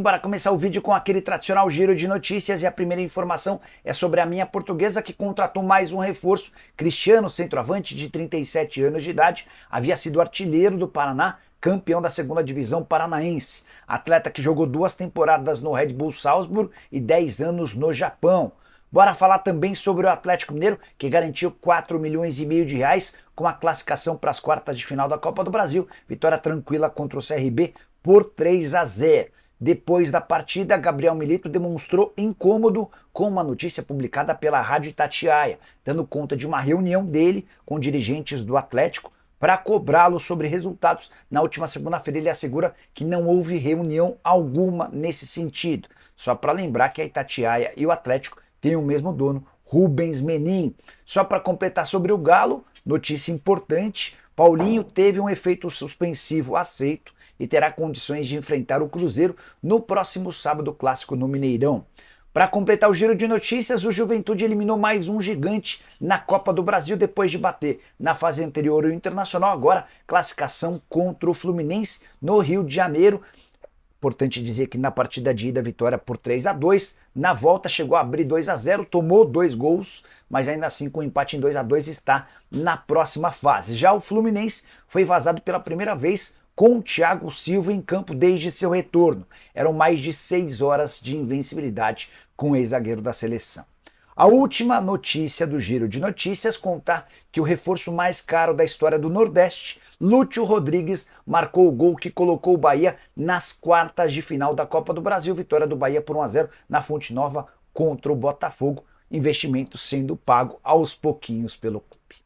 Bora começar o vídeo com aquele tradicional giro de notícias e a primeira informação é sobre a minha portuguesa que contratou mais um reforço. Cristiano, centroavante de 37 anos de idade, havia sido artilheiro do Paraná, campeão da segunda divisão paranaense. Atleta que jogou 2 temporadas no Red Bull Salzburg e 10 anos no Japão. Bora falar também sobre o Atlético Mineiro, que garantiu 4,5 milhões de reais com a classificação para as quartas de final da Copa do Brasil. Vitória tranquila contra o CRB por 3-0. Depois da partida, Gabriel Milito demonstrou incômodo com uma notícia publicada pela Rádio Itatiaia, dando conta de uma reunião dele com dirigentes do Atlético para cobrá-lo sobre resultados. Na última segunda-feira ele assegura que não houve reunião alguma nesse sentido. Só para lembrar que a Itatiaia e o Atlético têm o mesmo dono, Rubens Menin. Só para completar sobre o Galo, notícia importante, Paulinho teve um efeito suspensivo aceito e terá condições de enfrentar o Cruzeiro no próximo sábado clássico no Mineirão. Para completar o giro de notícias, o Juventude eliminou mais um gigante na Copa do Brasil depois de bater na fase anterior o Internacional, agora classificação contra o Fluminense no Rio de Janeiro. Importante dizer que na partida de ida, vitória por 3-2, na volta chegou a abrir 2-0, tomou 2 gols, mas ainda assim com o empate em 2-2 está na próxima fase. Já o Fluminense foi vazado pela primeira vez com o Thiago Silva em campo desde seu retorno. Eram mais de 6 horas de invencibilidade com o ex-zagueiro da seleção. A última notícia do giro de notícias conta que o reforço mais caro da história do Nordeste, Lúcio Rodrigues, marcou o gol que colocou o Bahia nas quartas de final da Copa do Brasil. Vitória do Bahia por 1-0 na Fonte Nova contra o Botafogo. Investimento sendo pago aos pouquinhos pelo clube.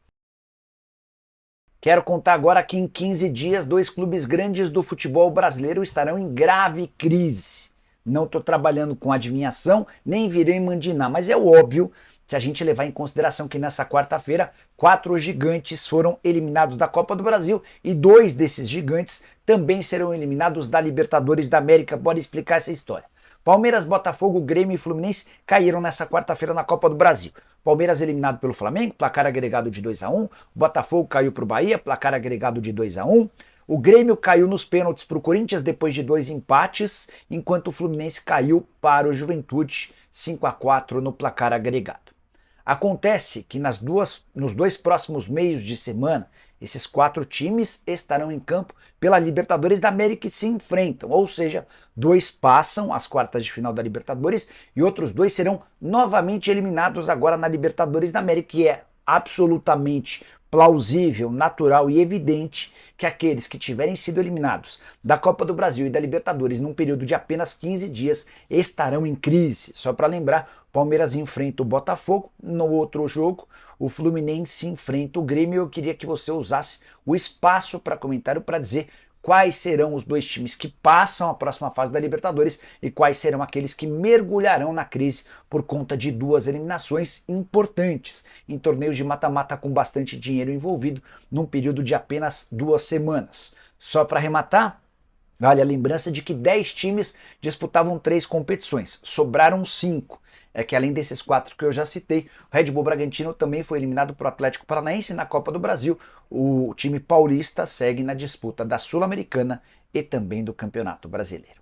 Quero contar agora que em 15 dias 2 clubes grandes do futebol brasileiro estarão em grave crise. Não estou trabalhando com adivinhação, nem virei mandinar, mas é óbvio se a gente levar em consideração que nessa quarta-feira 4 gigantes foram eliminados da Copa do Brasil e 2 desses gigantes também serão eliminados da Libertadores da América. Bora explicar essa história. Palmeiras, Botafogo, Grêmio e Fluminense caíram nessa quarta-feira na Copa do Brasil. Palmeiras eliminado pelo Flamengo, placar agregado de 2-1. Botafogo caiu para o Bahia, placar agregado de 2-1. O Grêmio caiu nos pênaltis para o Corinthians depois de 2 empates, enquanto o Fluminense caiu para o Juventude 5-4 no placar agregado. Acontece que nos 2 próximos meios de semana, esses 4 times estarão em campo pela Libertadores da América e se enfrentam, ou seja, 2 passam às quartas de final da Libertadores e outros 2 serão novamente eliminados agora na Libertadores da América, que é absolutamente plausível, natural e evidente que aqueles que tiverem sido eliminados da Copa do Brasil e da Libertadores num período de apenas 15 dias estarão em crise. Só para lembrar, o Palmeiras enfrenta o Botafogo, no outro jogo o Fluminense enfrenta o Grêmio. Eu queria que você usasse o espaço para comentário para dizer quais serão os 2 times que passam a próxima fase da Libertadores e quais serão aqueles que mergulharão na crise por conta de 2 eliminações importantes em torneios de mata-mata com bastante dinheiro envolvido num período de apenas 2 semanas. Só para arrematar, vale a lembrança de que 10 times disputavam 3 competições, sobraram 5. É que além desses 4 que eu já citei, o Red Bull Bragantino também foi eliminado para o Atlético Paranaense na Copa do Brasil. O time paulista segue na disputa da Sul-Americana e também do Campeonato Brasileiro.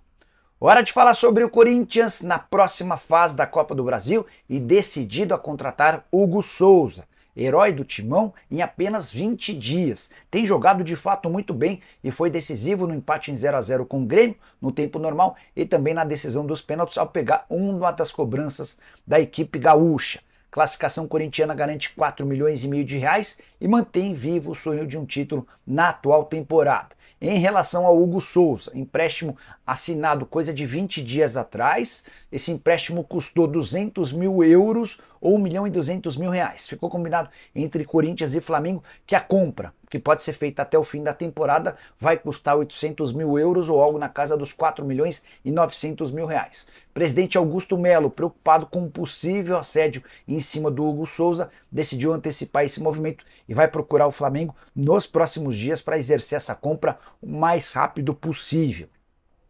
Hora de falar sobre o Corinthians na próxima fase da Copa do Brasil e decidido a contratar Hugo Souza, herói do Timão em apenas 20 dias. Tem jogado de fato muito bem e foi decisivo no empate em 0-0 com o Grêmio no tempo normal e também na decisão dos pênaltis ao pegar uma das cobranças da equipe gaúcha. Classificação corintiana garante 4,5 milhões de reais e mantém vivo o sonho de um título na atual temporada. Em relação ao Hugo Souza, empréstimo assinado coisa de 20 dias atrás, esse empréstimo custou 200 mil euros ou 1.200.000 reais. Ficou combinado entre Corinthians e Flamengo que a compra, que pode ser feita até o fim da temporada, vai custar 800 mil euros ou algo na casa dos 4.900.000 reais. Presidente Augusto Melo, preocupado com um possível assédio em cima do Hugo Souza, decidiu antecipar esse movimento e vai procurar o Flamengo nos próximos dias para exercer essa compra o mais rápido possível.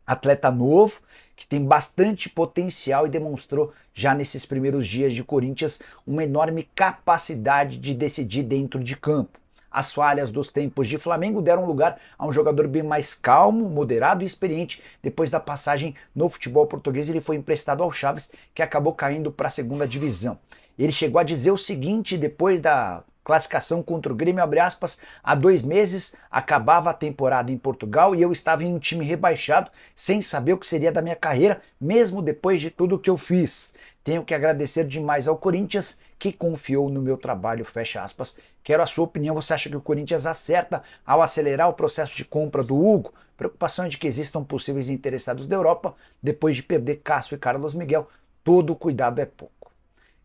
Atleta novo, que tem bastante potencial e demonstrou já nesses primeiros dias de Corinthians uma enorme capacidade de decidir dentro de campo. As falhas dos tempos de Flamengo deram lugar a um jogador bem mais calmo, moderado e experiente. Depois da passagem no futebol português, ele foi emprestado ao Chaves, que acabou caindo para a segunda divisão. Ele chegou a dizer o seguinte depois da classificação contra o Grêmio, abre aspas, há 2 meses acabava a temporada em Portugal e eu estava em um time rebaixado, sem saber o que seria da minha carreira, mesmo depois de tudo que eu fiz. Tenho que agradecer demais ao Corinthians, que confiou no meu trabalho, fecha aspas. Quero a sua opinião, você acha que o Corinthians acerta ao acelerar o processo de compra do Hugo? Preocupação é de que existam possíveis interessados da Europa, depois de perder Cássio e Carlos Miguel, todo cuidado é pouco.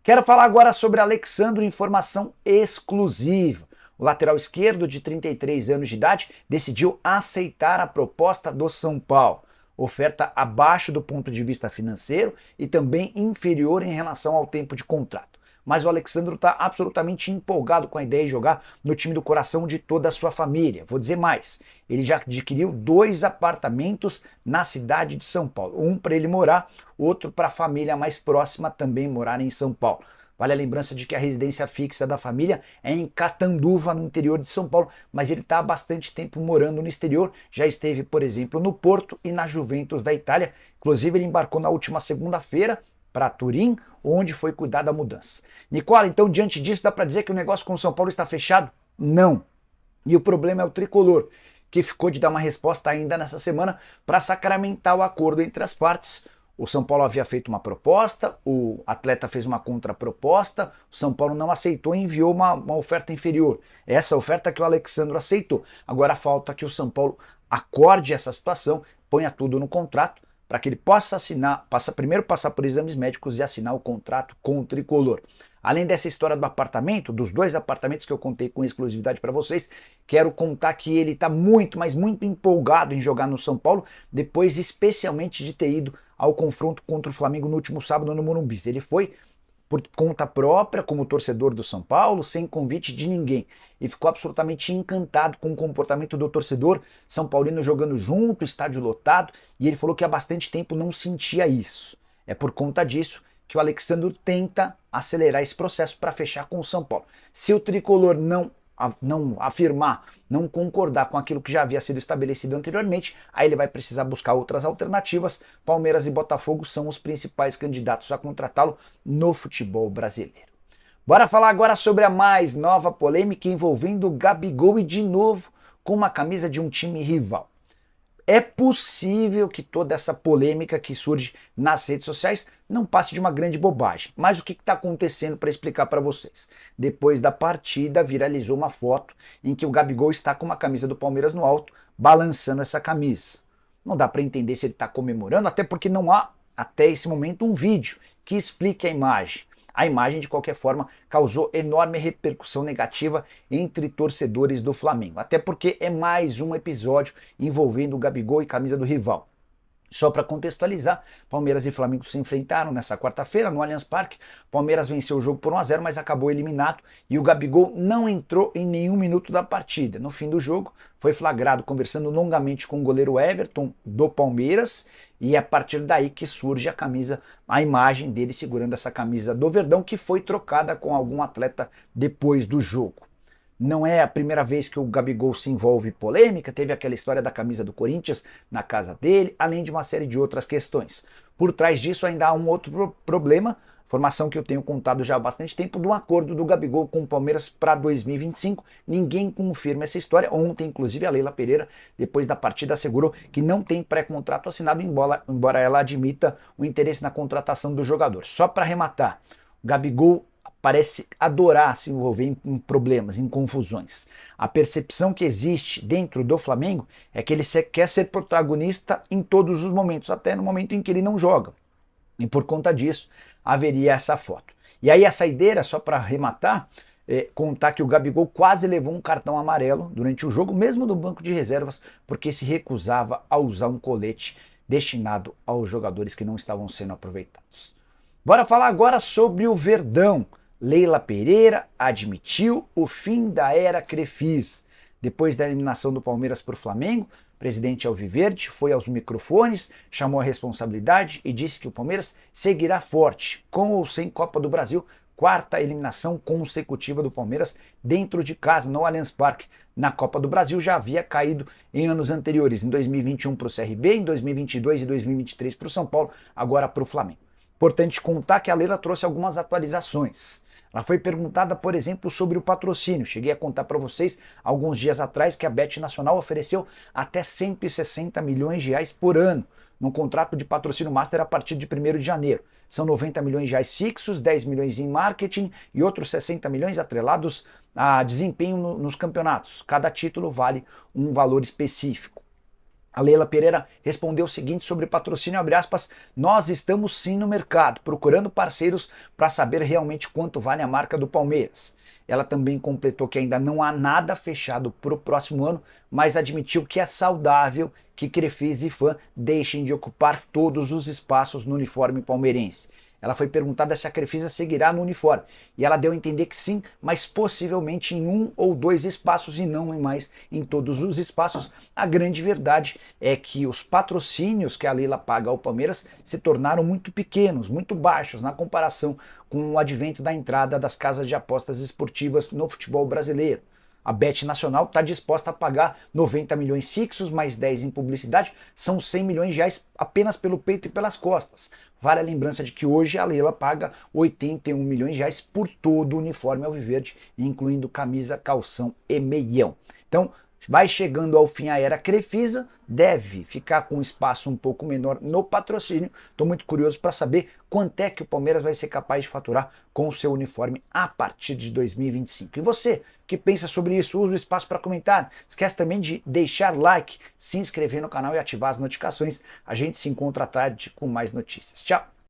Quero falar agora sobre Alex Sandro, informação exclusiva. O lateral esquerdo, de 33 anos de idade, decidiu aceitar a proposta do São Paulo. Oferta abaixo do ponto de vista financeiro e também inferior em relação ao tempo de contrato. Mas o Alex Sandro está absolutamente empolgado com a ideia de jogar no time do coração de toda a sua família. Vou dizer mais, ele já adquiriu 2 apartamentos na cidade de São Paulo. Um para ele morar, outro para a família mais próxima também morar em São Paulo. Vale a lembrança de que a residência fixa da família é em Catanduva, no interior de São Paulo, mas ele está há bastante tempo morando no exterior. Já esteve, por exemplo, no Porto e na Juventus da Itália. Inclusive, ele embarcou na última segunda-feira para Turim, onde foi cuidar da mudança. Nicola, então, diante disso, dá para dizer que o negócio com o São Paulo está fechado? Não. E o problema é o tricolor, que ficou de dar uma resposta ainda nessa semana para sacramentar o acordo entre as partes. O São Paulo havia feito uma proposta, o atleta fez uma contraproposta, o São Paulo não aceitou e enviou uma oferta inferior. Essa oferta que o Alex Sandro aceitou. Agora falta que o São Paulo acorde essa situação, ponha tudo no contrato, para que ele possa assinar, primeiro passar por exames médicos e assinar o contrato com o tricolor. Além dessa história do apartamento, dos 2 apartamentos que eu contei com exclusividade para vocês, quero contar que ele está muito, mas muito empolgado em jogar no São Paulo, depois especialmente de ter ido ao confronto contra o Flamengo no último sábado no Morumbi. Ele foi por conta própria, como torcedor do São Paulo, sem convite de ninguém. E ficou absolutamente encantado com o comportamento do torcedor São Paulino jogando junto, estádio lotado, e ele falou que há bastante tempo não sentia isso. É por conta disso que o Alex Sandro tenta acelerar esse processo para fechar com o São Paulo. Se o tricolor não afirmar, não concordar com aquilo que já havia sido estabelecido anteriormente, aí ele vai precisar buscar outras alternativas. Palmeiras e Botafogo são os principais candidatos a contratá-lo no futebol brasileiro. Bora falar agora sobre a mais nova polêmica envolvendo o Gabigol e de novo com uma camisa de um time rival. É possível que toda essa polêmica que surge nas redes sociais não passe de uma grande bobagem. Mas o que está acontecendo para explicar para vocês? Depois da partida, viralizou uma foto em que o Gabigol está com uma camisa do Palmeiras no alto, balançando essa camisa. Não dá para entender se ele está comemorando, até porque não há, até esse momento, um vídeo que explique a imagem. A imagem, de qualquer forma, causou enorme repercussão negativa entre torcedores do Flamengo, até porque é mais um episódio envolvendo o Gabigol e camisa do rival. Só para contextualizar, Palmeiras e Flamengo se enfrentaram nessa quarta-feira no Allianz Parque. Palmeiras venceu o jogo por 1-0, mas acabou eliminado e o Gabigol não entrou em nenhum minuto da partida. No fim do jogo, foi flagrado conversando longamente com o goleiro Everton do Palmeiras e é a partir daí que surge a imagem dele segurando essa camisa do Verdão, que foi trocada com algum atleta depois do jogo. Não é a primeira vez que o Gabigol se envolve em polêmica, teve aquela história da camisa do Corinthians na casa dele, além de uma série de outras questões. Por trás disso ainda há um outro problema, informação que eu tenho contado já há bastante tempo, do acordo do Gabigol com o Palmeiras para 2025. Ninguém confirma essa história. Ontem, inclusive, a Leila Pereira, depois da partida, assegurou que não tem pré-contrato assinado, embora ela admita o interesse na contratação do jogador. Só para arrematar, o Gabigol parece adorar se envolver em problemas, em confusões. A percepção que existe dentro do Flamengo é que ele quer ser protagonista em todos os momentos, até no momento em que ele não joga. E por conta disso, haveria essa foto. E aí a saideira, só para arrematar, contar que o Gabigol quase levou um cartão amarelo durante o jogo, mesmo do banco de reservas, porque se recusava a usar um colete destinado aos jogadores que não estavam sendo aproveitados. Bora falar agora sobre o Verdão. Leila Pereira admitiu o fim da era Crefisa. Depois da eliminação do Palmeiras por Flamengo, o presidente Alviverde foi aos microfones, chamou a responsabilidade e disse que o Palmeiras seguirá forte, com ou sem Copa do Brasil, quarta eliminação consecutiva do Palmeiras dentro de casa, no Allianz Parque. Na Copa do Brasil já havia caído em anos anteriores, em 2021 para o CRB, em 2022 e 2023 para o São Paulo, agora para o Flamengo. Importante contar que a Leila trouxe algumas atualizações. Ela foi perguntada, por exemplo, sobre o patrocínio. Cheguei a contar para vocês alguns dias atrás que a Bet Nacional ofereceu até 160 milhões de reais por ano num contrato de patrocínio master a partir de 1º de janeiro. São 90 milhões de reais fixos, 10 milhões em marketing e outros 60 milhões atrelados a desempenho nos campeonatos. Cada título vale um valor específico. A Leila Pereira respondeu o seguinte sobre patrocínio, abre aspas, nós estamos sim no mercado, procurando parceiros para saber realmente quanto vale a marca do Palmeiras. Ela também completou que ainda não há nada fechado para o próximo ano, mas admitiu que é saudável que Crefisa e fã deixem de ocupar todos os espaços no uniforme palmeirense. Ela foi perguntada se a Crefisa seguirá no uniforme, e ela deu a entender que sim, mas possivelmente em 1 ou 2 espaços e não mais em todos os espaços. A grande verdade é que os patrocínios que a Leila paga ao Palmeiras se tornaram muito pequenos, muito baixos na comparação com o advento da entrada das casas de apostas esportivas no futebol brasileiro. A Bet Nacional está disposta a pagar 90 milhões fixos, mais 10 em publicidade, são 100 milhões de reais apenas pelo peito e pelas costas. Vale a lembrança de que hoje a Leila paga 81 milhões de reais por todo o uniforme alviverde, incluindo camisa, calção e meião. Então, vai chegando ao fim a era Crefisa, deve ficar com um espaço um pouco menor no patrocínio. Estou muito curioso para saber quanto é que o Palmeiras vai ser capaz de faturar com o seu uniforme a partir de 2025. E você, que pensa sobre isso? Usa o espaço para comentar. Esquece também de deixar like, se inscrever no canal e ativar as notificações. A gente se encontra à tarde com mais notícias. Tchau!